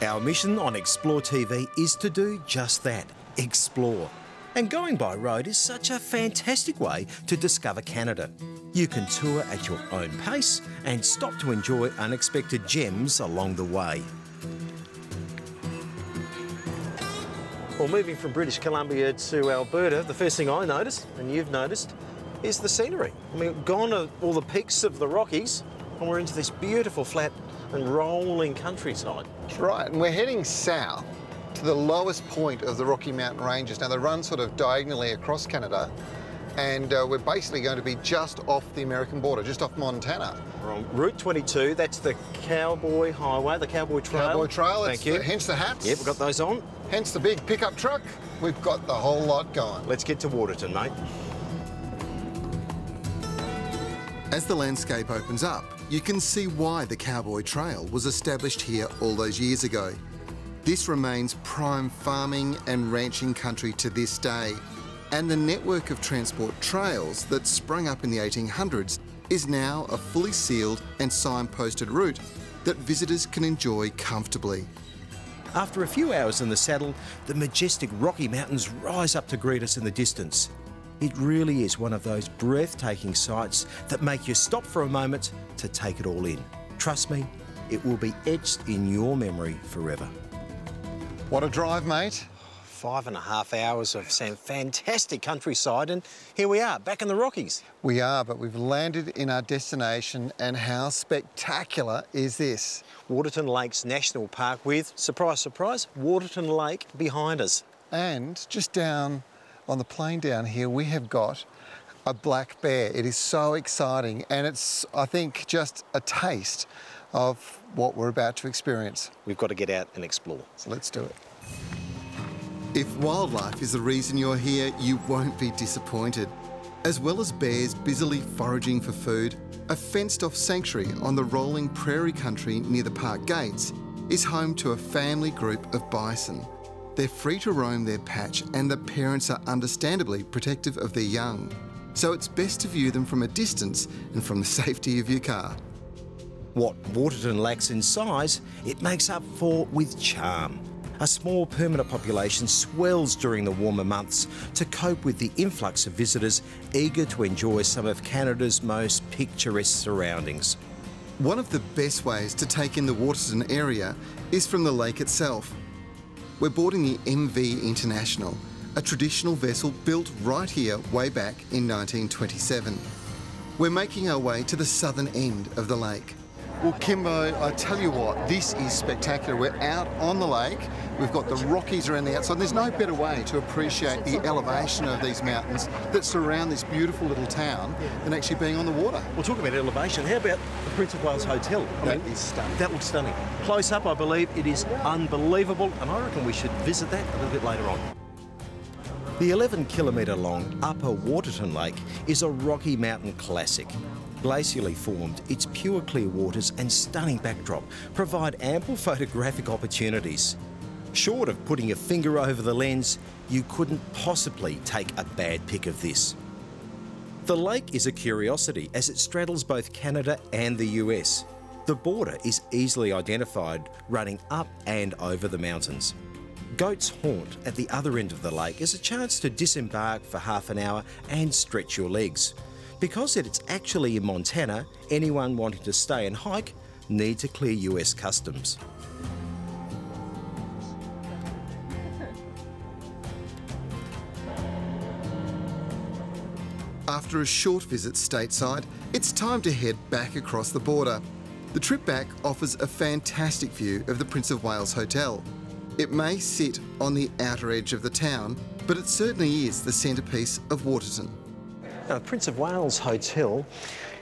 Our mission on Explore TV is to do just that, explore. And going by road is such a fantastic way to discover Canada. You can tour at your own pace and stop to enjoy unexpected gems along the way. Well, moving from British Columbia to Alberta, the first thing I noticed, and you've noticed, is the scenery. I mean, gone are all the peaks of the Rockies, and we're into this beautiful flat and rolling countryside. That's right, and we're heading south to the lowest point of the Rocky Mountain Ranges. Now, they run sort of diagonally across Canada, and we're basically going to be just off the American border, just off Montana. We're on Route 22, that's the Cowboy Highway, the Cowboy Trail. Cowboy Trail, thank you. Hence the hats. Yep, we've got those on. Hence the big pickup truck. We've got the whole lot going. Let's get to Waterton, mate. As the landscape opens up, you can see why the Cowboy Trail was established here all those years ago. This remains prime farming and ranching country to this day, and the network of transport trails that sprung up in the 1800s is now a fully sealed and signposted route that visitors can enjoy comfortably. After a few hours in the saddle, the majestic Rocky Mountains rise up to greet us in the distance. It really is one of those breathtaking sights that make you stop for a moment to take it all in. Trust me, it will be etched in your memory forever. What a drive, mate. 5.5 hours of some fantastic countryside, and here we are, back in the Rockies. We are, but we've landed in our destination, and how spectacular is this? Waterton Lakes National Park with, surprise, surprise, Waterton Lake behind us. And just down on the plain down here, we have got a black bear. It is so exciting, and it's, I think, just a taste of what we're about to experience. We've got to get out and explore. So let's do it. If wildlife is the reason you're here, you won't be disappointed. As well as bears busily foraging for food, a fenced-off sanctuary on the rolling prairie country near the park gates is home to a family group of bison. They're free to roam their patch, and the parents are understandably protective of their young. So it's best to view them from a distance and from the safety of your car. What Waterton lacks in size, it makes up for with charm. A small permanent population swells during the warmer months to cope with the influx of visitors eager to enjoy some of Canada's most picturesque surroundings. One of the best ways to take in the Waterton area is from the lake itself. We're boarding the MV International, a traditional vessel built right here way back in 1927. We're making our way to the southern end of the lake. Well, Kimbo, I tell you what, this is spectacular. We're out on the lake. We've got the Rockies around the outside. There's no better way to appreciate the elevation of these mountains that surround this beautiful little town than actually being on the water. We'll talk about elevation. How about the Prince of Wales Hotel? That is stunning. That looks stunning. Close up, I believe it is unbelievable, and I reckon we should visit that a little bit later on. The 11-kilometre long Upper Waterton Lake is a Rocky Mountain classic. Glacially formed, its pure clear waters and stunning backdrop provide ample photographic opportunities. Short of putting your finger over the lens, you couldn't possibly take a bad pic of this. The lake is a curiosity as it straddles both Canada and the US. The border is easily identified, running up and over the mountains. Goats Haunt at the other end of the lake is a chance to disembark for half an hour and stretch your legs. Because it's actually in Montana, anyone wanting to stay and hike need to clear US customs. After a short visit stateside, it's time to head back across the border. The trip back offers a fantastic view of the Prince of Wales Hotel. It may sit on the outer edge of the town, but it certainly is the centrepiece of Waterton. Now, the Prince of Wales Hotel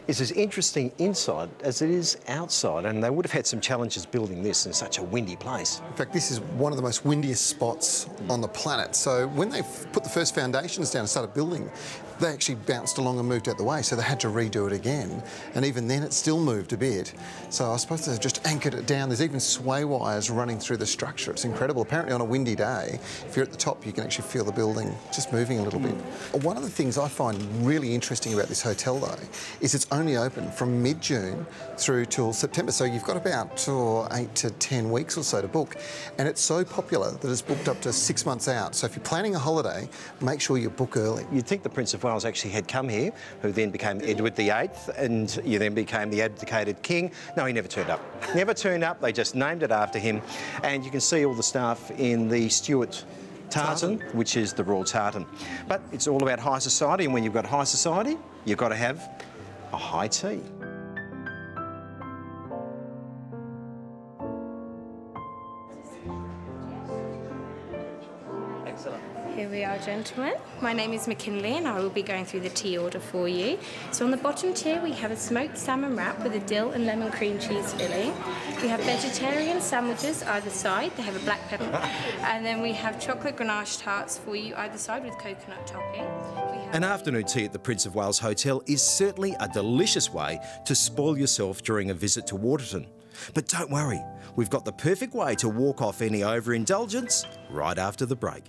is as interesting inside as it is outside, and they would have had some challenges building this in such a windy place. In fact, this is one of the most windiest spots on the planet. So when they put the first foundations down and started building, they actually bounced along and moved out the way, so they had to redo it again. And even then, it still moved a bit. So I suppose they've just anchored it down. There's even sway wires running through the structure. It's incredible. Apparently, on a windy day, if you're at the top, you can actually feel the building just moving a little bit. One of the things I find really interesting about this hotel, though, is it's only only open from mid-June through till September. So you've got about 8 to 10 weeks or so to book. And it's so popular that it's booked up to 6 months out. So if you're planning a holiday, make sure you book early. You'd think the Prince of Wales actually had come here, who then became Edward VIII, and you then became the abdicated king. No, he never turned up. Never turned up. They just named it after him. And you can see all the staff in the Stuart tartan, which is the royal tartan. But it's all about high society, and when you've got high society, you've got to have a high tea. Here we are, gentlemen. My name is McKinley and I will be going through the tea order for you. So on the bottom tier we have a smoked salmon wrap with a dill and lemon cream cheese filling. We have vegetarian sandwiches either side, they have a black pepper. And then we have chocolate ganache tarts for you either side with coconut topping. An afternoon tea at the Prince of Wales Hotel is certainly a delicious way to spoil yourself during a visit to Waterton. But don't worry, we've got the perfect way to walk off any overindulgence right after the break.